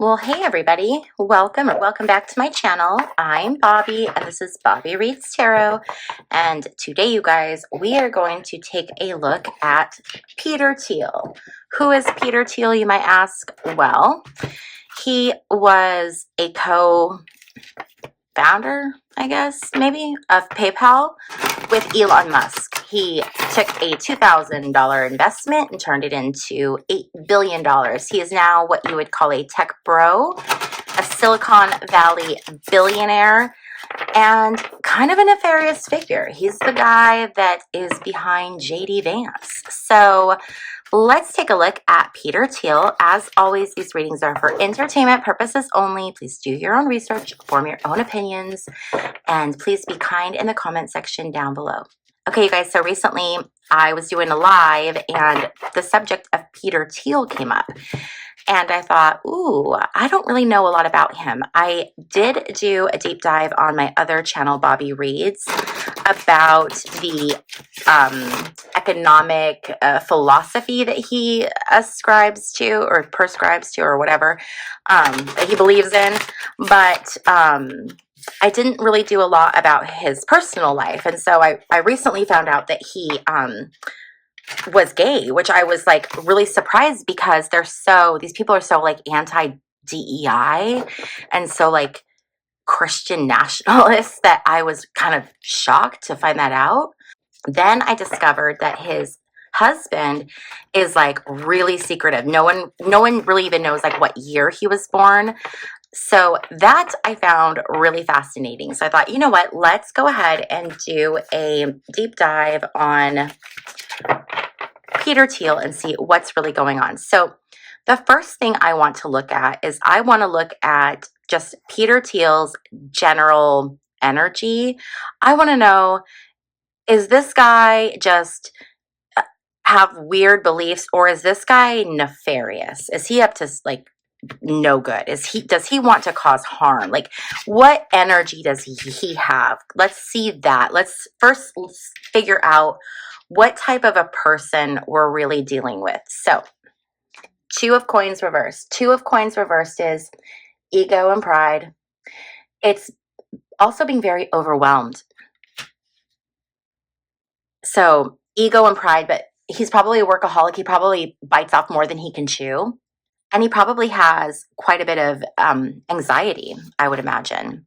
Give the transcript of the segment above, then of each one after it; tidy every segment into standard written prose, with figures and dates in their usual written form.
Well, hey everybody, welcome back to my channel. I'm Bobbie and this is Bobbie Reads Tarot. And today, you guys, we are going to take a look at Peter Thiel. Who is Peter Thiel, you might ask? Well, he was a co-founder, I guess, maybe, of PayPal with Elon Musk. He took a $2,000 investment and turned it into $8 billion. He is now what you would call a tech bro, a Silicon Valley billionaire, and kind of a nefarious figure. He's the guy that is behind JD Vance. So let's take a look at Peter Thiel. As always, these readings are for entertainment purposes only. Please do your own research, form your own opinions, and please be kind in the comment section down below. Okay, you guys, so recently I was doing a live and the subject of Peter Thiel came up. And I thought, ooh, I don't really know a lot about him. I did do a deep dive on my other channel, Bobbie Reads, about the economic philosophy that he ascribes to or prescribes to or whatever that he believes in. But I didn't really do a lot about his personal life. And so I recently found out that he was gay, which I was like really surprised because these people are so like anti-DEI and so like Christian nationalists that I was kind of shocked to find that out. Then I discovered that his husband is like really secretive. No one really even knows like what year he was born. So that I found really fascinating. So I thought, you know what, let's go ahead and do a deep dive on Peter Thiel and see what's really going on. So the first thing I want to look at is I want to look at just Peter Thiel's general energy. I want to know, is this guy just have weird beliefs, or is this guy nefarious? Is he up to like no good? Does he want to cause harm? Like, what energy does he have? Let's see that. Let's figure out what type of a person we're really dealing with. So, Two of Coins reversed. Two of Coins reversed is ego and pride. It's also being very overwhelmed. So, ego and pride, but he's probably a workaholic. He probably bites off more than he can chew. And he probably has quite a bit of anxiety, I would imagine.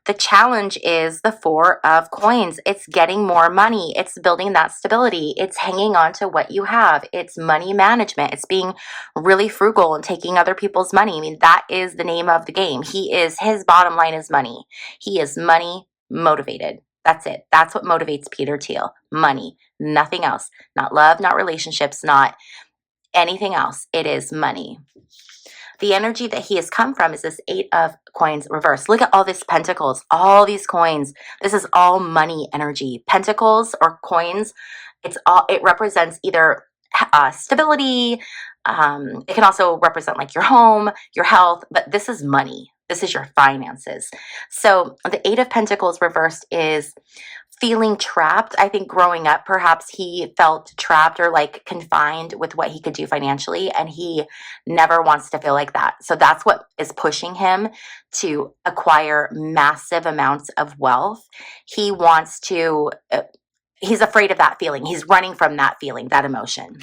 The challenge is the Four of Coins. It's getting more money. It's building that stability. It's hanging on to what you have. It's money management. It's being really frugal and taking other people's money. I mean, that is the name of the game. His bottom line is money. He is money motivated. That's it. That's what motivates Peter Thiel. Money. Nothing else. Not love, not relationships, not anything else. It is money. The energy that he has come from is this Eight of Coins reversed. Look at all these pentacles, all these coins. This is all money energy. Pentacles or coins, it represents either stability. It can also represent like your home, your health, but this is money. This is your finances. So the Eight of Pentacles reversed is feeling trapped. I think growing up, perhaps he felt trapped or like confined with what he could do financially, and he never wants to feel like that. So that's what is pushing him to acquire massive amounts of wealth. He wants to, he's afraid of that feeling. He's running from that feeling, that emotion.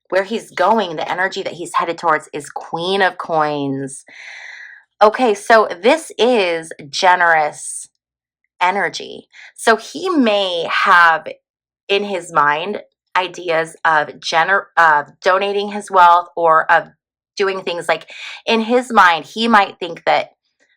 Where he's going, the energy that he's headed towards is Queen of Coins. Okay, so this is generous energy. So he may have in his mind ideas of donating his wealth or of doing things like, in his mind, he might think that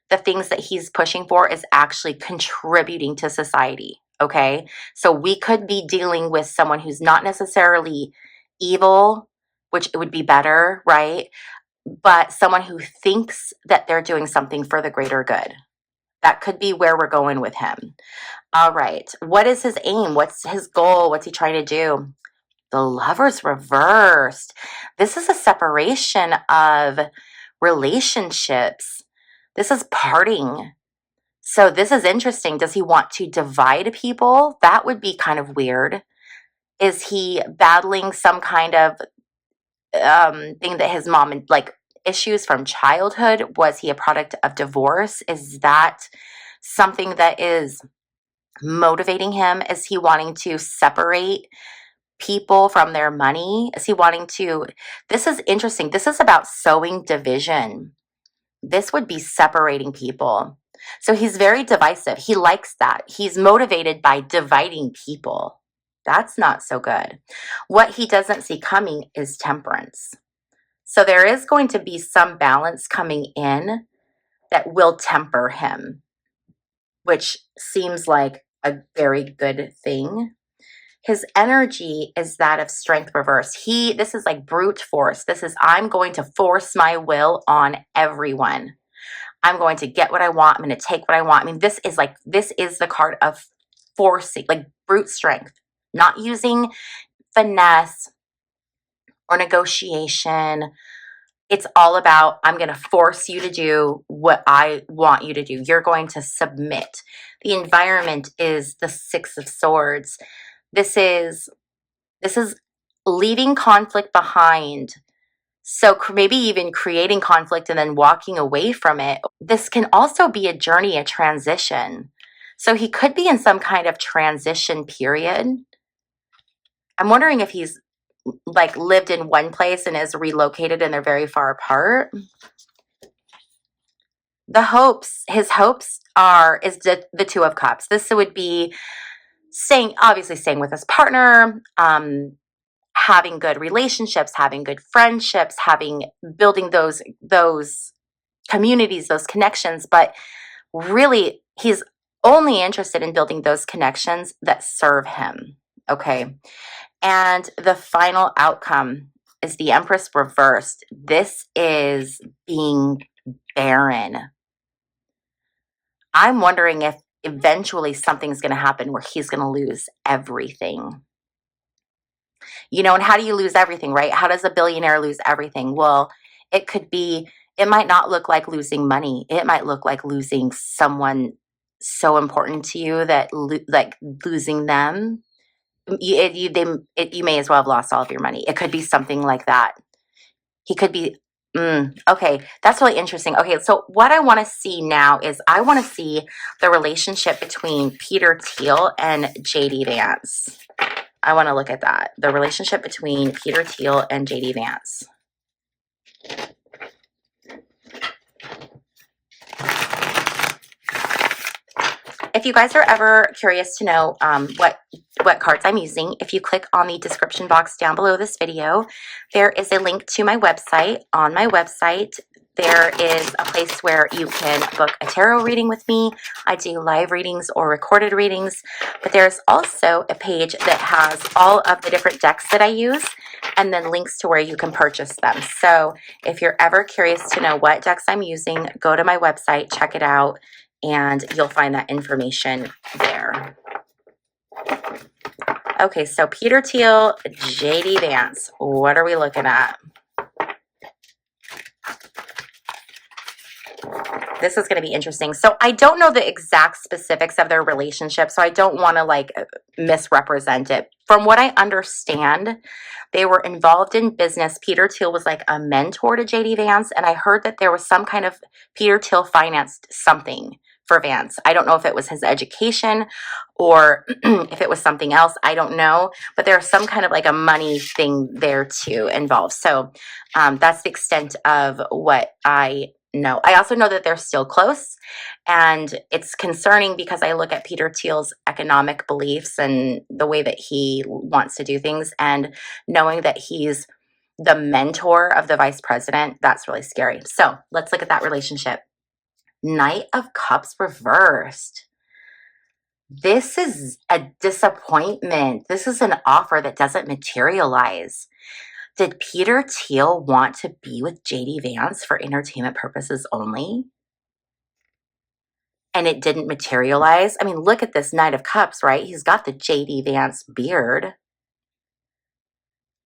the things that he's pushing for is actually contributing to society. Okay, so we could be dealing with someone who's not necessarily evil, which it would be better, right? But someone who thinks that they're doing something for the greater good. That could be where we're going with him. All right. What is his aim? What's his goal? What's he trying to do? The Lovers reversed. This is a separation of relationships. This is parting. So this is interesting. Does he want to divide people? That would be kind of weird. Is he battling some kind of thing that his mom like issues from childhood? Was he a product of divorce? Is that something that is motivating him? Is he wanting to separate people from their money? Is he wanting to? This is interesting. This is about sowing division. This would be separating people. So he's very divisive. He likes that. He's motivated by dividing people. That's not so good. What he doesn't see coming is temperance. So there is going to be some balance coming in that will temper him, which seems like a very good thing. His energy is that of strength reverse. This is like brute force. This is, I'm going to force my will on everyone. I'm going to get what I want. I'm going to take what I want. I mean, this is the card of forcing, like brute strength, not using finesse or negotiation. It's all about, I'm going to force you to do what I want you to do. You're going to submit. The environment is the Six of Swords. This is leaving conflict behind. So maybe even creating conflict and then walking away from it. This can also be a journey, a transition. So he could be in some kind of transition period. I'm wondering if he's like lived in one place and is relocated and they're very far apart. His hopes is the Two of Cups. This would be obviously staying with his partner, having good relationships, having good friendships, building those communities, those connections. But really, he's only interested in building those connections that serve him. Okay. And the final outcome is the Empress reversed. This is being barren. I'm wondering if eventually something's going to happen where he's going to lose everything. And how do you lose everything, right? How does a billionaire lose everything? Well, it might not look like losing money. It might look like losing someone so important to you that like losing them. You may as well have lost all of your money. It could be something like that. He could be, okay, that's really interesting. Okay, so what I want to see now is I want to see the relationship between Peter Thiel and JD Vance. I want to look at that. The relationship between Peter Thiel and JD Vance. If you guys are ever curious to know what cards I'm using, if you click on the description box down below this video, there is a link to my website. On my website, there is a place where you can book a tarot reading with me. I do live readings or recorded readings, but there's also a page that has all of the different decks that I use and then links to where you can purchase them. So if you're ever curious to know what decks I'm using, go to my website, check it out, and you'll find that information there. Okay, so Peter Thiel, JD Vance. What are we looking at? This is going to be interesting. So I don't know the exact specifics of their relationship, so I don't want to like misrepresent it. From what I understand, they were involved in business. Peter Thiel was like a mentor to JD Vance, and I heard that there was some kind of Peter Thiel financed something for Vance. I don't know if it was his education or if it was something else. I don't know, but there's some kind of like a money thing there too involved. So that's the extent of what I know. I also know that they're still close, and it's concerning because I look at Peter Thiel's economic beliefs and the way that he wants to do things, and knowing that he's the mentor of the vice president, that's really scary. So let's look at that relationship. Knight of Cups reversed. This is a disappointment. This is an offer that doesn't materialize. Did Peter Thiel want to be with JD Vance for entertainment purposes only? And it didn't materialize? I mean, look at this Knight of Cups, right? He's got the JD Vance beard.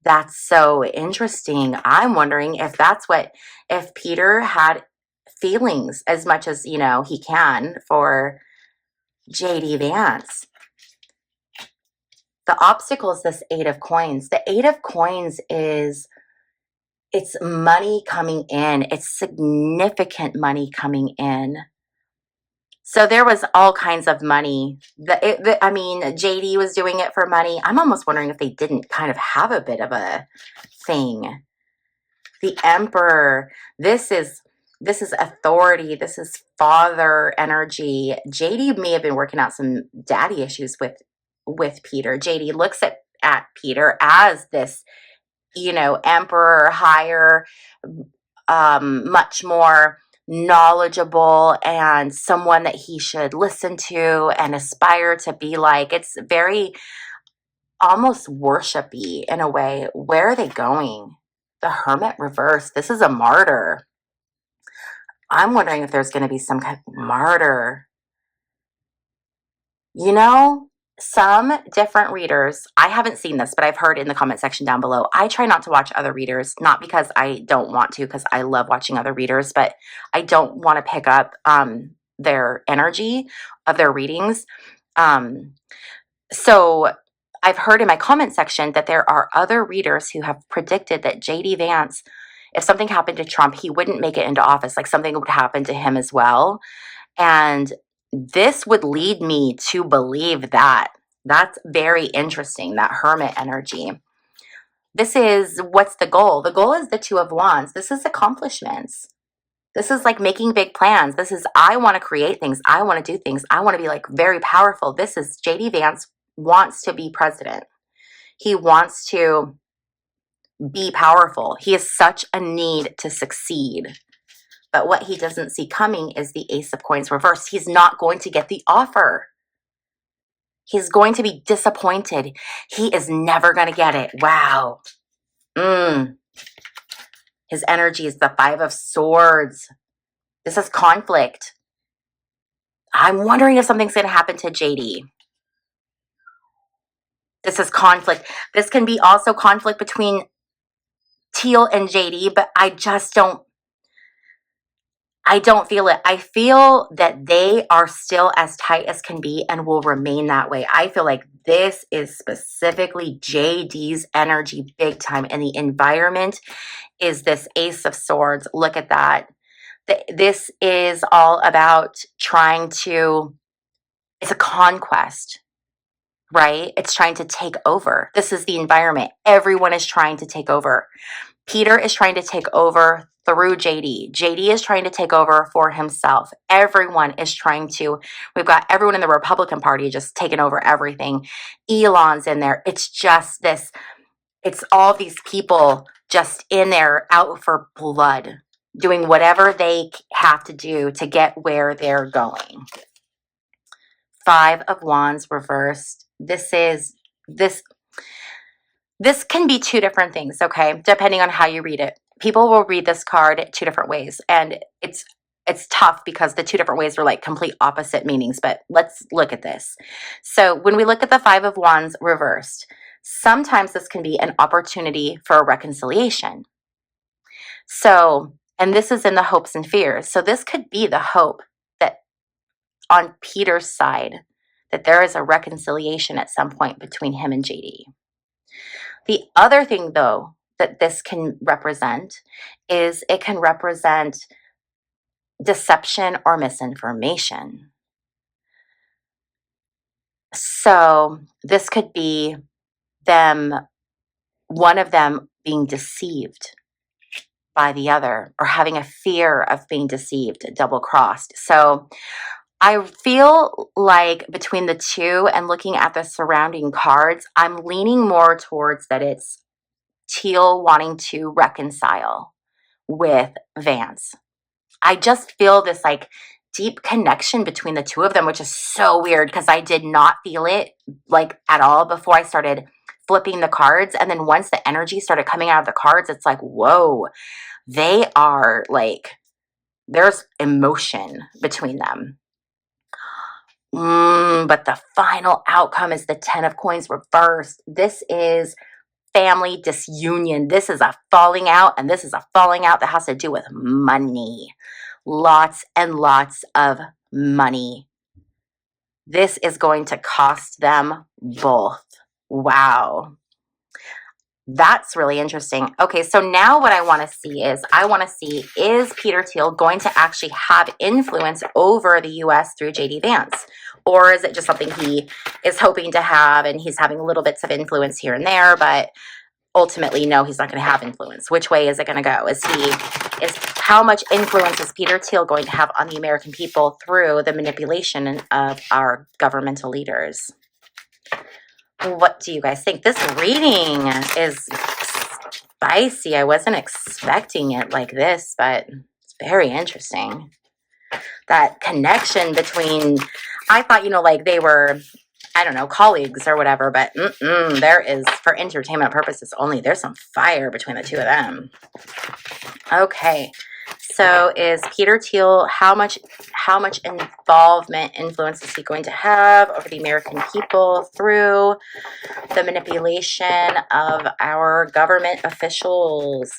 That's so interesting. I'm wondering if Peter had feelings as much as, he can for JD Vance. The obstacle is this Eight of Coins. The Eight of Coins is it's money coming in. It's significant money coming in. So there was all kinds of money. I mean, JD was doing it for money. I'm almost wondering if they didn't kind of have a bit of a thing. The Emperor. This is authority. This is father energy. JD may have been working out some daddy issues with Peter. JD looks at Peter as this, emperor, higher, much more knowledgeable, and someone that he should listen to and aspire to be like. It's very almost worshipy in a way. Where are they going? The Hermit reverse. This is a martyr. I'm wondering if there's going to be some kind of martyr. Some different readers, I haven't seen this, but I've heard in the comment section down below. I try not to watch other readers, not because I don't want to, because I love watching other readers, but I don't want to pick up their energy of their readings. So I've heard in my comment section that there are other readers who have predicted that JD Vance, if something happened to Trump, he wouldn't make it into office. Like something would happen to him as well. And this would lead me to believe that. That's very interesting, that Hermit energy. This is, what's the goal? The goal is the Two of Wands. This is accomplishments. This is like making big plans. This is, I want to create things. I want to do things. I want to be like very powerful. This is, JD Vance wants to be president. He wants to be powerful. He has such a need to succeed. But what he doesn't see coming is the Ace of Coins reversed. He's not going to get the offer. He's going to be disappointed. He is never going to get it. Wow. His energy is the Five of Swords. This is conflict. I'm wondering if something's going to happen to JD. This is conflict. This can be also conflict between Thiel and JD, but I don't feel it. I feel that they are still as tight as can be and will remain that way. I feel like this is specifically JD's energy big time. And the environment is this Ace of Swords. Look at that. This is all about it's a conquest, right? It's trying to take over. This is the environment. Everyone is trying to take over. Peter is trying to take over through JD. JD is trying to take over for himself. Everyone is trying to. We've got everyone in the Republican Party just taking over everything. Elon's in there. It's just this. It's all these people just in there out for blood, doing whatever they have to do to get where they're going. Five of Wands reversed. This can be two different things, okay? Depending on how you read it. People will read this card two different ways, and it's tough because the two different ways are like complete opposite meanings, but let's look at this. So when we look at the Five of Wands reversed, sometimes this can be an opportunity for a reconciliation. So, and this is in the hopes and fears. So this could be the hope that on Peter's side, that there is a reconciliation at some point between him and JD. The other thing, though, that this can represent is it can represent deception or misinformation. So this could be one of them being deceived by the other, or having a fear of being deceived, double-crossed. So I feel like between the two and looking at the surrounding cards, I'm leaning more towards that it's Thiel wanting to reconcile with Vance. I just feel this like deep connection between the two of them, which is so weird because I did not feel it like at all before I started flipping the cards. And then once the energy started coming out of the cards, it's like, whoa, they are like, there's emotion between them. But the final outcome is the Ten of Coins reversed. This is family disunion. This is a falling out, and this is a falling out that has to do with money. Lots and lots of money. This is going to cost them both. Wow. That's really interesting. Okay, so now what I want to see is Peter Thiel going to actually have influence over the US through JD Vance? Or is it just something he is hoping to have and he's having little bits of influence here and there, but ultimately, no, he's not going to have influence? Which way is it going to go? How much influence is Peter Thiel going to have on the American people through the manipulation of our governmental leaders? What do you guys think? This reading is spicy. I wasn't expecting it like this, but it's very interesting. That connection between, I thought, like they were, I don't know, colleagues or whatever, but there is, for entertainment purposes only, there's some fire between the two of them. Okay. So is Peter Thiel, how much involvement, influence is he going to have over the American people through the manipulation of our government officials?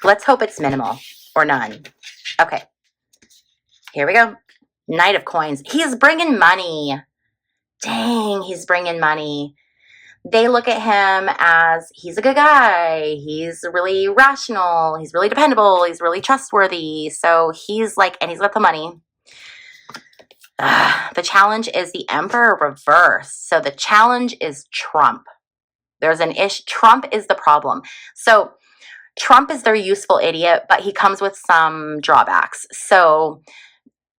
Let's hope it's minimal or none. Okay. Here we go. Knight of Coins. He's bringing money. Dang, he's bringing money. They look at him as he's a good guy. He's really rational. He's really dependable. He's really trustworthy. So he's like, and he's got the money. The challenge is the Emperor reversed. So the challenge is Trump. There's an issue. Trump is the problem. So Trump is their useful idiot, but he comes with some drawbacks. So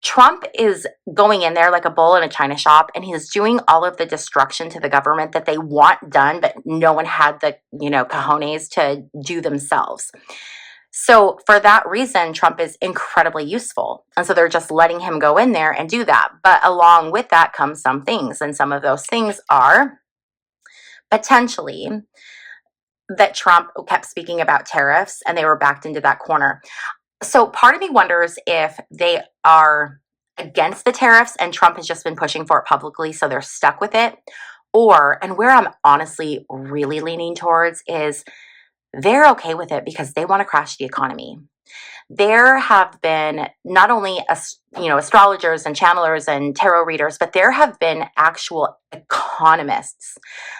Trump is going in there like a bull in a china shop, and he's doing all of the destruction to the government that they want done, but no one had the, cojones to do themselves. So for that reason, Trump is incredibly useful. And so they're just letting him go in there and do that. But along with that comes some things. And some of those things are potentially that Trump kept speaking about tariffs and they were backed into that corner. So part of me wonders if they are against the tariffs and Trump has just been pushing for it publicly, so they're stuck with it. And where I'm honestly really leaning towards is they're okay with it because they want to crash the economy. There have been not only astrologers and channelers and tarot readers, but there have been actual economists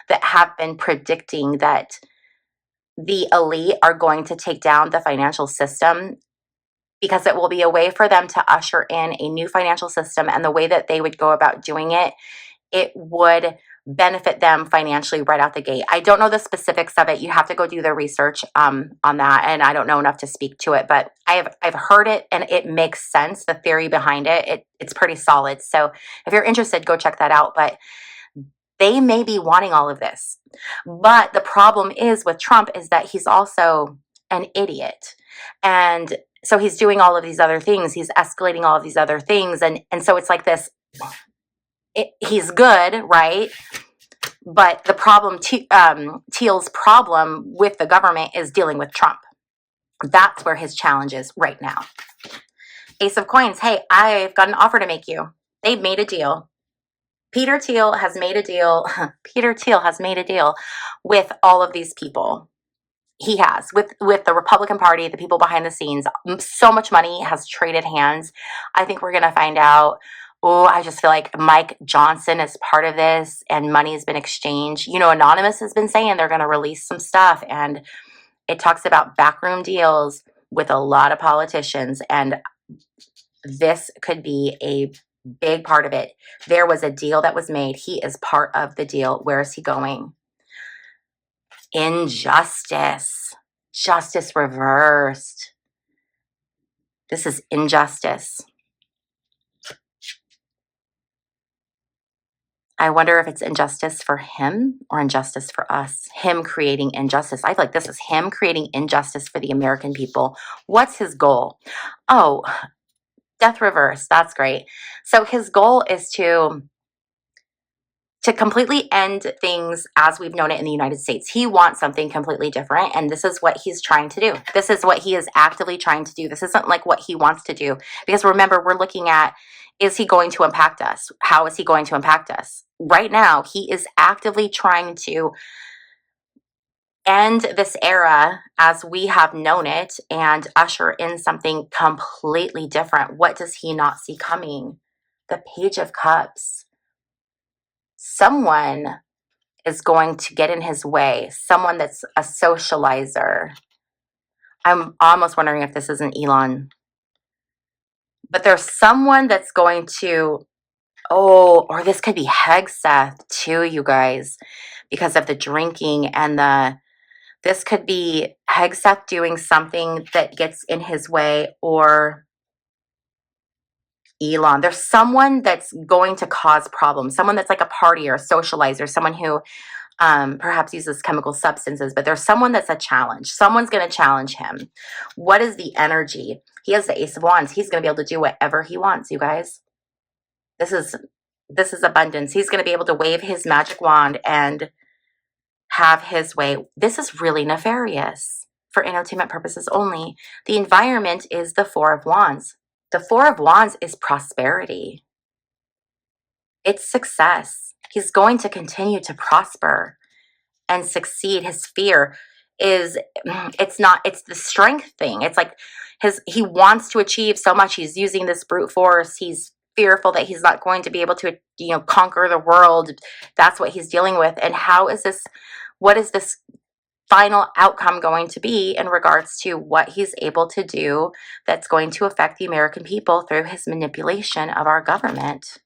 that have been predicting that the elite are going to take down the financial system because it will be a way for them to usher in a new financial system. And the way that they would go about doing it, it would benefit them financially right out the gate. I don't know the specifics of it. You have to go do the research on that. And I don't know enough to speak to it, but I've heard it and it makes sense. The theory behind it's pretty solid. So if you're interested, go check that out. But they may be wanting all of this. But the problem is with Trump is that he's also an idiot. And so he's doing all of these other things. He's escalating all of these other things. And so it's like this, he's good, right? But the problem, Thiel's problem with the government is dealing with Trump. That's where his challenge is right now. Ace of Coins. Hey, I've got an offer to make you. They've made a deal. Peter Thiel has made a deal. Peter Thiel has made a deal with all of these people. He has with the Republican Party, the people behind the scenes. So much money has traded hands. I think we're going to find out. Oh, I just feel like Mike Johnson is part of this and money has been exchanged. Anonymous has been saying they're going to release some stuff, and it talks about backroom deals with a lot of politicians, and this could be a big part of it. There was a deal that was made. He is part of the deal. Where is he going? Injustice. Justice reversed. This is injustice. I wonder if it's injustice for him or injustice for us. Him creating injustice. I feel like this is him creating injustice for the American people. What's his goal? Oh, death reverse. That's great. So his goal is to completely end things as we've known it in the United States. He wants something completely different, and this is what he's trying to do. This is what he is actively trying to do. This isn't like what he wants to do. Because remember, we're looking at, is he going to impact us? How is he going to impact us? Right now, he is actively trying to end this era as we have known it and usher in something completely different. What does he not see coming? The Page of Cups. someone is going to get in his way, someone that's a socializer. I'm almost wondering if this isn't Elon, but there's someone that's going to, oh, or this could be Hegseth too, you guys, because of the drinking and this could be Hegseth doing something that gets in his way, or Elon. There's someone that's going to cause problems, someone that's like a partier, a socializer, someone who perhaps uses chemical substances, but there's someone that's a challenge. Someone's going to challenge him. What is the energy? He has the Ace of Wands. He's going to be able to do whatever he wants, you guys. This is abundance. He's going to be able to wave his magic wand and have his way. This is really nefarious for entertainment purposes only. The environment is the Four of Wands. The Four of Wands is prosperity. It's success. He's going to continue to prosper and succeed. His fear is, it's the strength thing. It's like he wants to achieve so much. He's using this brute force. He's fearful that he's not going to be able to, conquer the world. That's what he's dealing with. And what is this final outcome going to be in regards to what he's able to do that's going to affect the American people through his manipulation of our government?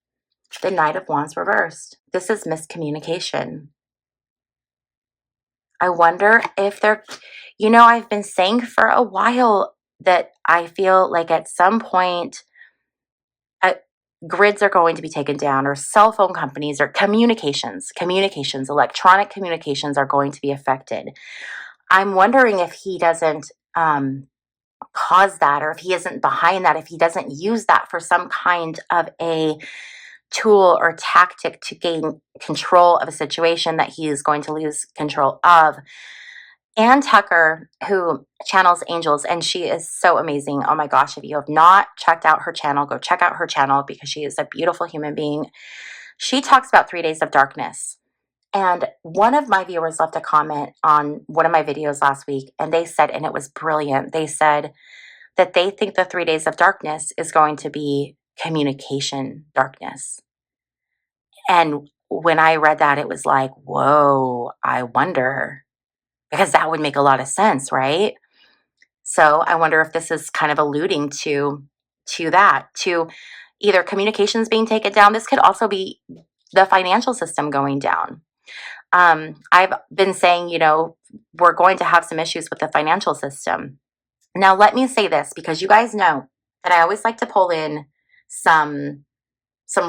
The Knight of Wands reversed. This is miscommunication. I wonder if I've been saying for a while that I feel like at some point grids are going to be taken down, or cell phone companies, or communications, electronic communications are going to be affected. I'm wondering if he doesn't cause that, or if he isn't behind that, if he doesn't use that for some kind of a tool or tactic to gain control of a situation that he is going to lose control of. Ann Tucker, who channels angels, and she is so amazing. Oh my gosh, if you have not checked out her channel, go check out her channel, because she is a beautiful human being. She talks about 3 days of darkness. And one of my viewers left a comment on one of my videos last week, and they said, and it was brilliant, they said that they think the 3 days of darkness is going to be communication darkness. And when I read that, it was like, whoa, I wonder, because that would make a lot of sense, right? So I wonder if this is kind of alluding to either communications being taken down. This could also be the financial system going down. I've been saying, we're going to have some issues with the financial system. Now, let me say this, because you guys know that I always like to pull in some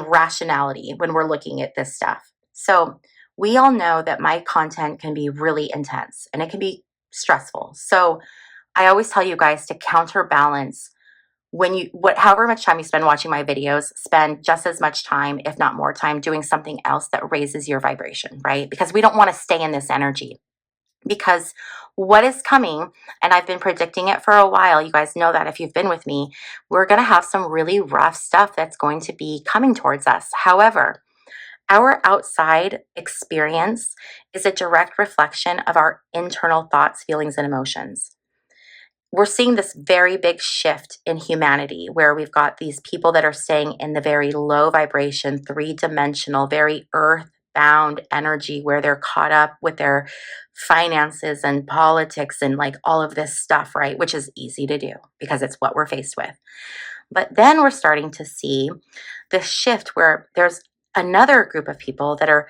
rationality when we're looking at this stuff. So we all know that my content can be really intense and it can be stressful. So I always tell you guys to counterbalance however much time you spend watching my videos, spend just as much time, if not more time, doing something else that raises your vibration, right? Because we don't want to stay in this energy. Because what is coming, and I've been predicting it for a while, you guys know that if you've been with me, we're going to have some really rough stuff that's going to be coming towards us. However, our outside experience is a direct reflection of our internal thoughts, feelings, and emotions. We're seeing this very big shift in humanity, where we've got these people that are staying in the very low vibration, 3-dimensional, very earth-bound energy, where they're caught up with their finances and politics and like all of this stuff, right? Which is easy to do because it's what we're faced with. But then we're starting to see this shift where there's another group of people that are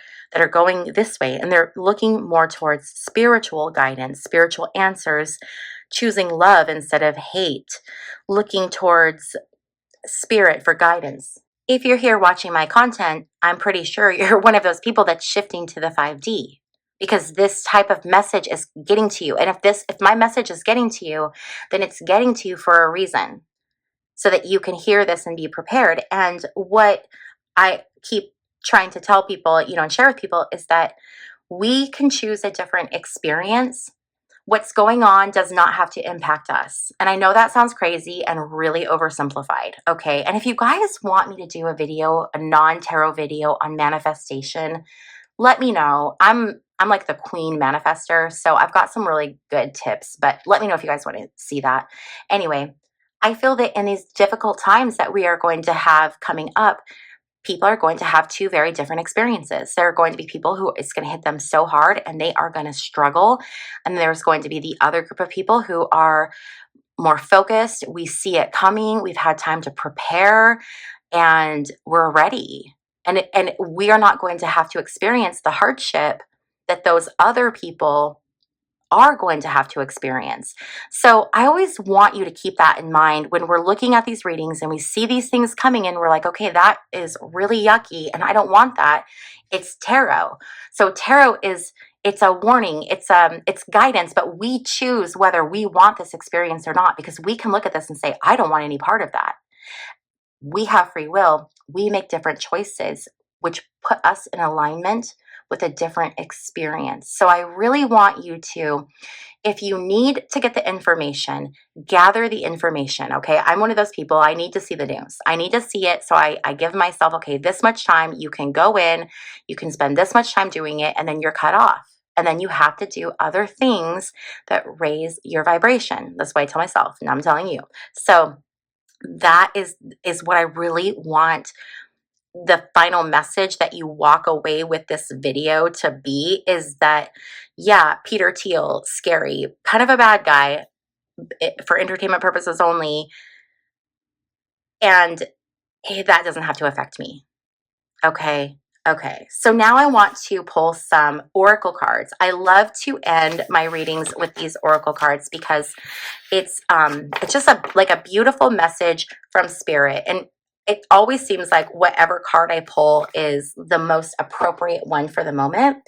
going this way, and they're looking more towards spiritual guidance, spiritual answers, choosing love instead of hate, looking towards spirit for guidance. If you're here watching my content, I'm pretty sure you're one of those people that's shifting to the 5D, because this type of message is getting to you. And if my message is getting to you, then it's getting to you for a reason, so that you can hear this and be prepared. And what I keep trying to tell people, and share with people, is that we can choose a different experience. What's going on does not have to impact us. And I know that sounds crazy and really oversimplified, okay? And if you guys want me to do a non-tarot video on manifestation, let me know. I'm like the queen manifester, so I've got some really good tips, but let me know if you guys want to see that. Anyway, I feel that in these difficult times that we are going to have coming up, people are going to have two very different experiences. There are going to be people who it's going to hit them so hard and they are going to struggle. And there's going to be the other group of people who are more focused. We see it coming. We've had time to prepare and we're ready. And we are not going to have to experience the hardship that those other people are going to have to experience. So I always want you to keep that in mind when we're looking at these readings and we see these things coming in. We're like, okay, that is really yucky and I don't want that. It's tarot. So tarot is, it's a warning, it's guidance, but we choose whether we want this experience or not, because we can look at this and say, I don't want any part of that. We have free will. We make different choices, which put us in alignment with a different experience. So I really want you to, if you need to get the information, gather the information, okay? I'm one of those people, I need to see the news. I need to see it, so I give myself, okay, this much time, you can go in, you can spend this much time doing it, and then you're cut off. And then you have to do other things that raise your vibration. That's what I tell myself, and I'm telling you. So that is what I really want the final message that you walk away with this video to be, is that, yeah, Peter Thiel, scary, kind of a bad guy for entertainment purposes only. And that doesn't have to affect me. Okay. Okay. So now I want to pull some oracle cards. I love to end my readings with these oracle cards because it's just like a beautiful message from spirit. And it always seems like whatever card I pull is the most appropriate one for the moment.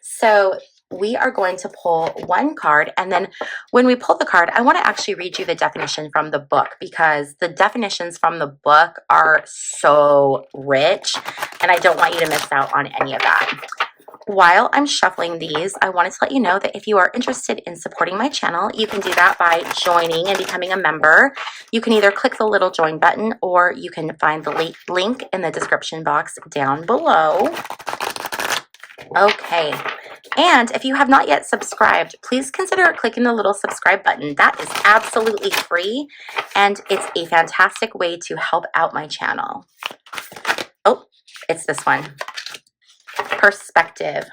So we are going to pull one card, and then when we pull the card, I want to actually read you the definition from the book, because the definitions from the book are so rich and I don't want you to miss out on any of that. While I'm shuffling these, I wanted to let you know that if you are interested in supporting my channel, you can do that by joining and becoming a member. You can either click the little join button, or you can find the link in the description box down below. Okay. And if you have not yet subscribed, please consider clicking the little subscribe button. That is absolutely free, and it's a fantastic way to help out my channel. Oh, it's this one. Perspective.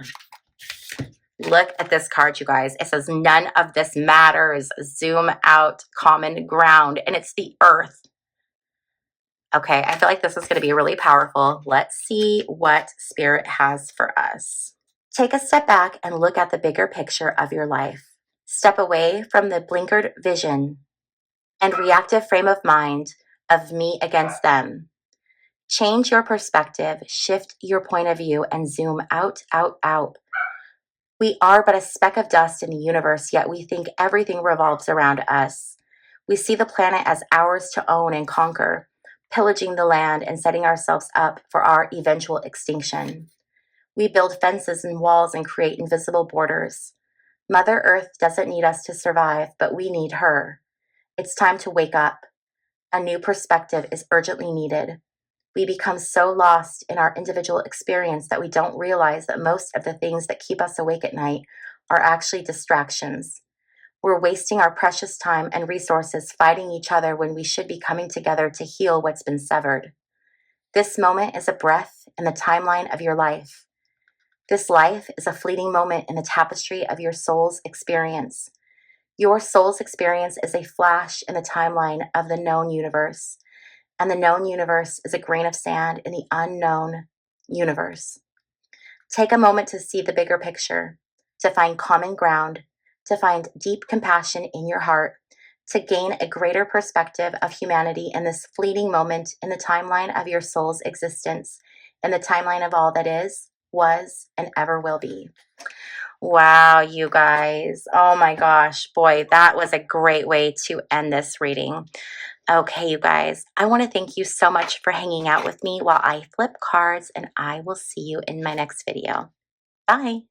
Look at this card, you guys. It says, none of this matters. Zoom out, common ground. And it's the earth. Okay, I feel like this is going to be really powerful. Let's see what spirit has for us. Take a step back and look at the bigger picture of your life. Step away from the blinkered vision and reactive frame of mind of me against them. Change your perspective, shift your point of view, and zoom out, out, out. We are but a speck of dust in the universe, yet we think everything revolves around us. We see the planet as ours to own and conquer, pillaging the land and setting ourselves up for our eventual extinction. We build fences and walls and create invisible borders. Mother Earth doesn't need us to survive, but we need her. It's time to wake up. A new perspective is urgently needed. We become so lost in our individual experience that we don't realize that most of the things that keep us awake at night are actually distractions. We're wasting our precious time and resources fighting each other when we should be coming together to heal what's been severed. This moment is a breath in the timeline of your life. This life is a fleeting moment in the tapestry of your soul's experience. Your soul's experience is a flash in the timeline of the known universe. And the known universe is a grain of sand in the unknown universe. Take a moment to see the bigger picture, to find common ground, to find deep compassion in your heart, to gain a greater perspective of humanity in this fleeting moment in the timeline of your soul's existence, in the timeline of all that is, was, and ever will be. Wow, you guys. Oh my gosh, boy, that was a great way to end this reading. Okay, you guys, I want to thank you so much for hanging out with me while I flip cards, and I will see you in my next video. Bye.